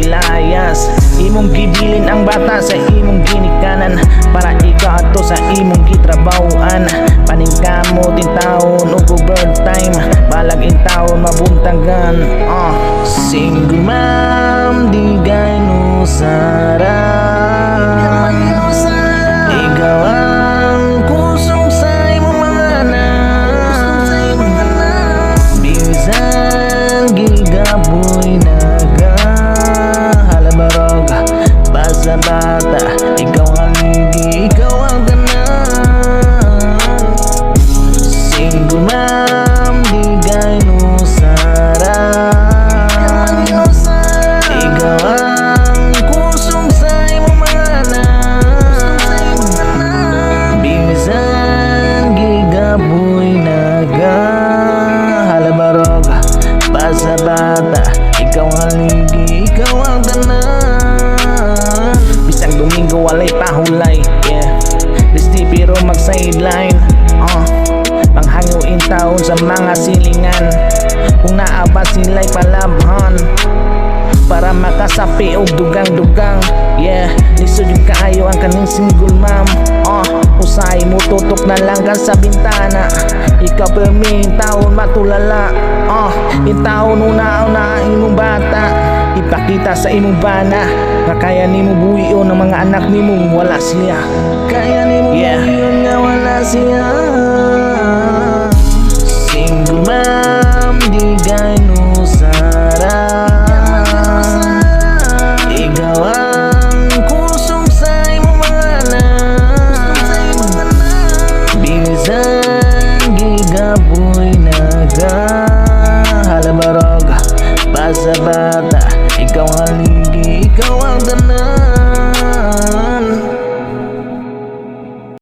gilayas. Imong gibilin ang bata sa imong ginikanan, para ikaw ato sa imong gitrabahuan. Paningkamo tin taon ug overtime, balag in taon mabuntagan. Single mom di gayno sara, ikaw ang kusong sa imong mga anak. Bisan gigaboy naga halabarog basta bata, ikaw ang ligi, ikaw ang tanan. Single mom di gayno sara, ikaw ang kusong sa imong mga anak. Bisan gigaboy naga halabarog basta bata, ikaw ang ligi, ikaw ang tanan. Bisang Domingo walay pahulay, yeah. Listi pero mag-sideline, panghanguin taon sa mga silingan. Kung naaba sila'y palabhan, para makasapi og dugang-dugang, yeah. Lisod yung kaayo ang kaning single mom. Usay mo tutok na lang kan sa bintana, ikaw permi taon matulala. In taon una-una imong bata, ipakita sa imong bana nga kaya nimo buhion ng mga anak nimo wala siya. Kaya nimo buhion nga wala siya. Single mom di gay